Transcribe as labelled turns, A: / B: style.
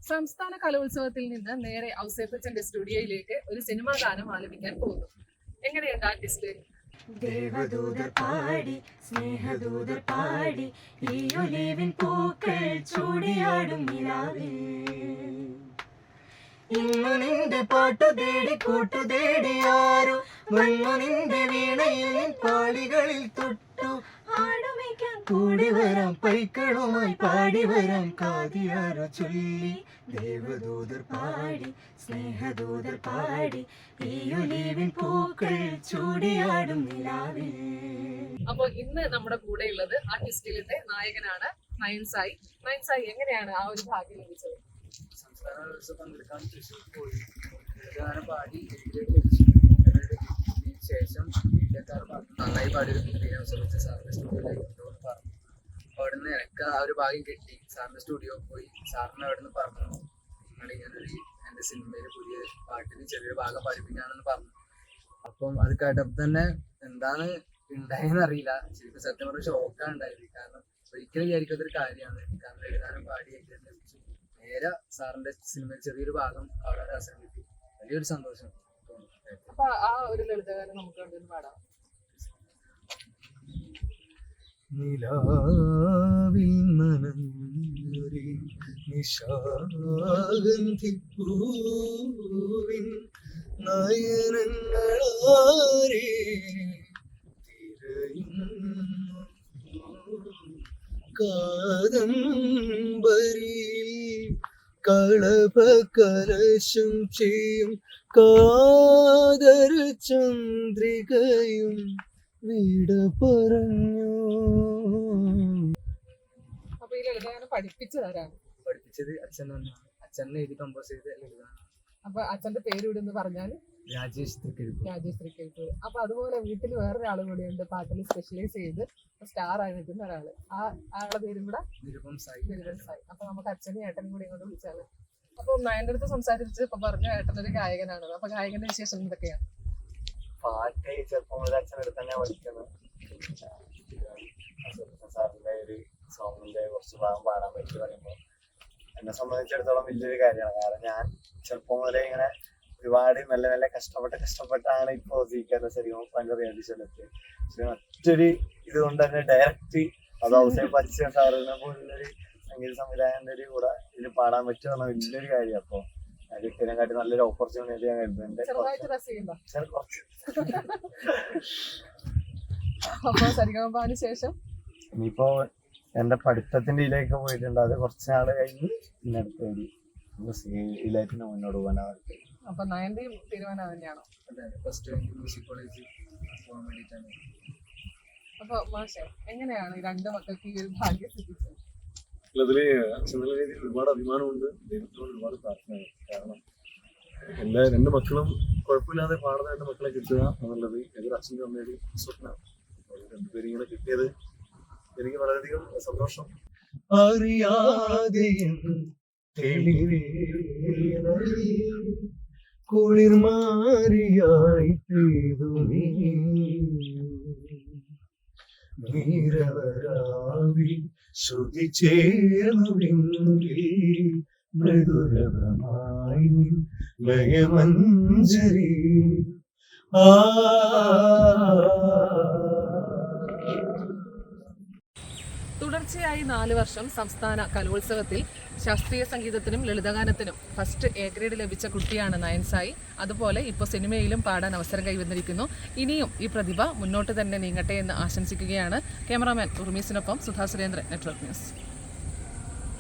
A: സംസ്ഥാന കലോത്സവത്തിൽ നിന്ന് നേരെ ഔസേപ്പച്ചന്റെ സ്റ്റുഡിയോയിലേക്ക് ഒരു സിനിമാ ഗാനം ആലപിക്കാൻ പോകുന്നു. എങ്ങനെയുണ്ട് ആർട്ടിസ്റ്റ്?
B: ദേവദൂതർ പാടി സ്നേഹദൂതർ പാടി ഈ ഒലിവിൻ പൂക്കൾ ചൂടിയാടും നിലാവിൽ ഇന്നു നിന്റെ പാട്ടു തേടി കൂട്ടു തേടിയാരോ മണ്ണു നിന്റെ വീണയിൽ നിൻ പാളികളിൽ തൊട്ടു ആടുമയ്ക്കാൻ കൂടി വരാം പൈക്കളുമായി പാടി വരാം കാതിയാരോ ചൊല്ലി ദേവദൂതർ പാടി സ്നേഹദൂതർ പാടി ഈ ഒലിവിൻ പൂക്കൾ ചൂടിയാടും നിലാവിൽ.
A: അപ്പൊ ഇന്ന് നമ്മുടെ കൂടെ ഉള്ളത് ആർട്ടിസ്റ്റിലെ നായകനാണ് നയൻസായി. നയൻസായി, എങ്ങനെയാണ് ആ ഒരു ഭാഗ്യം ലഭിച്ചത്?
C: സംസ്ഥാന കലോത്സവം പങ്കെടുക്കാൻ തൃശ്ശൂർ പോയി പാടി ശേഷം മീഡിയക്കാർ പറഞ്ഞു നന്നായി പാടിയൊരു കുട്ടീനെ അവസരിച്ച് സാറിന്റെ സ്റ്റുഡിയോയിലേക്ക് കൊണ്ടുപോകുന്നു പറഞ്ഞു. അവിടുന്ന് എനിക്ക് ആ ഒരു ഭാഗ്യം കിട്ടി. സാറിന്റെ സ്റ്റുഡിയോ പോയി സാറിന് അവിടുന്ന് പറഞ്ഞു നിങ്ങളിങ്ങനൊരു എൻ്റെ സിനിമയിൽ പുതിയ പാട്ടിന് ചെറിയൊരു ഭാഗം പഠിപ്പിക്കാണെന്ന് പറഞ്ഞു. അപ്പം അത് കേട്ടപ്പോൾ തന്നെ എന്താണ് ഉണ്ടായെന്ന് അറിയില്ല. ശരിക്കും സത്യം പറഞ്ഞ ഷോക്കാണ് ഉണ്ടായത്. കാരണം ഒരിക്കലും വിചാരിക്കാത്തൊരു കാര്യമാണ്. കാരണം എഴുതാനും പാടിയൊക്കെ ലഭിച്ചു. നേരെ സാറിന്റെ സിനിമയിൽ ചെറിയൊരു ഭാഗം പാടാൻ അവസരം കിട്ടി. വലിയൊരു സന്തോഷം.
A: അപ്പൊ ആ ഒരു ലളിതഗാനം നമുക്ക് കണ്ടൊന്ന് പാടാം.
C: നിലാവിൽ നനഞ്ഞൊരു നിശാഗന്ധിപ്പൂവിൻ നയനങ്ങളാരെ തിരയുന്നു കാദംബരിയിൽ കളഭകലശം ചെയ്യും കാതര ചന്ദ്രികയും വിട പറഞ്ഞു.
A: അപ്പൊ ഈ ലളിതഗാനം പഠിപ്പിച്ചതാരാണ്?
C: പഠിപ്പിച്ചത് അച്ഛൻ തന്നെയാണ്. അച്ഛനെ എഴുതി കമ്പോസ് ചെയ്ത ലളിതഗാനം.
A: അപ്പൊ അച്ഛന്റെ പേര് ഇവിടെ നിന്ന് പറഞ്ഞാല്
C: രാജേഷ് തൃക്കരിപ്പൂർ.
A: രാജേഷ് തൃക്കരിപ്പൂർ. അപ്പൊ അതുപോലെ വീട്ടിൽ വേറൊരാൾ കൂടിയുണ്ട് പാട്ടിൽ സ്പെഷ്യലൈസ് ചെയ്ത് സ്റ്റാർ ആയി നിൽക്കുന്ന ഒരാള്. ആ ആളുടെ പേരും കൂടെ
C: നിരുപം സായി.
A: അപ്പൊ നമുക്ക് അച്ഛനും ഏട്ടനും കൂടി ഇങ്ങോട്ട് വിളിച്ചാല്. അപ്പൊ നയന്റെ അടുത്ത് സംസാരിച്ച് ഇപ്പൊ പറഞ്ഞു ഏട്ടനൊരു ഗായകനാണ്. അപ്പൊ ഗായകന്റെ വിശേഷം എന്തൊക്കെയാണ്?
D: പാട്ട് ചെറുപ്പം മുതൽ അച്ഛനടുത്ത് തന്നെ പഠിക്കുന്നത്. സാറിന്റെ ഒരു സോങ്ങിന്റെ കുറച്ച് ഭാഗം പാടാൻ പറ്റി പറയുമ്പോൾ എന്നെ സംബന്ധിച്ചിടത്തോളം വലിയൊരു കാര്യമാണ്. കാരണം ഞാൻ ചെറുപ്പം മുതലേ ഇങ്ങനെ ഒരുപാട് നല്ല നല്ല കഷ്ടപ്പെട്ടാണ് ഇപ്പോൾ സീക്കാരുടെ ശരിക്കും റിയാലിറ്റി ഷോയിലെത്തിയത്. പക്ഷെ മറ്റൊരു ഇതുകൊണ്ട് തന്നെ ഡയറക്റ്റ് അത് ഔസേപ്പച്ചൻ സാറിനെ പോലുള്ളൊരു സംഗീത സംവിധായകന്റെ ഒരു കൂടെ ഇതിൽ പാടാൻ പറ്റുക പറഞ്ഞാൽ വലിയൊരു കാര്യം. അപ്പൊ ഇതിനെക്കാട്ടി നല്ലൊരു ഓപ്പർച്യൂണിറ്റി ഞാൻ കരുതുന്നുണ്ട്.
A: ശേഷം
D: ഇനിയിപ്പോ എന്റെ പഠിത്തത്തിന്റെ ഇതിലേക്ക് പോയിട്ടുണ്ട്. അത് കുറച്ച് നാള് കഴിഞ്ഞ് പിന്നെ അടുത്ത ഇതിലേക്ക് മുന്നോട്ട് പോകാനാണ്.
A: അപ്പൊ നയന്റെയും തീരുമാനം തന്നെയാണോ?
C: മ്യൂസിക് കോളേജിൽ പോകാൻ വേണ്ടിയിട്ടാണ്.
A: അപ്പൊ മാഷെ, എങ്ങനെയാണ് ഈ രണ്ട് മക്കൾക്ക് ഈ ഒരു ഭാഗ്യം സിദ്ധിച്ചത്?
E: അതില് അച്ഛൻ നല്ല രീതിയിൽ ഒരുപാട് അഭിമാനമുണ്ട്. ദൈവത്തിനോട് ഒരുപാട് പ്രാർത്ഥനയാണ്. കാരണം എല്ലാ രണ്ട് മക്കളും കുഴപ്പമില്ലാതെ പാടുന്ന രണ്ട് മക്കളെ കിട്ടുക എന്നുള്ളത് ഏതൊരു അച്ഛൻ്റെ അമ്മയുടെ സ്വപ്നമാണ്. രണ്ടുപേരും ഇങ്ങനെ കിട്ടിയത് എനിക്ക് വളരെയധികം സന്തോഷം.
C: അറിയാതെ കുളിർമാരിയായി പെയ്തു നീരവരാവി ശ്രുതി ചേർന്നുവെങ്കിൽ മൃദുരമായി ലയമഞ്ജരി
A: തുടർച്ചയായി 4 വർഷം സംസ്ഥാന കലോത്സവത്തിൽ ശാസ്ത്രീയ സംഗീതത്തിനും ലളിതഗാനത്തിനും ഫസ്റ്റ് എ ഗ്രേഡ് ലഭിച്ച കുട്ടിയാണ് നയൻസായി. അതുപോലെ ഇപ്പോൾ സിനിമയിലും പാടാൻ അവസരം കൈവന്നിരിക്കുന്നു. ഇനിയും ഈ പ്രതിഭ മുന്നോട്ട് തന്നെ നീങ്ങട്ടെ എന്ന് ആശംസിക്കുകയാണ്. ക്യാമറാമാൻ ഉർമീസിനൊപ്പം സുധാ സുരേന്ദ്രൻ, നെറ്റ്വർക്ക് ന്യൂസ്.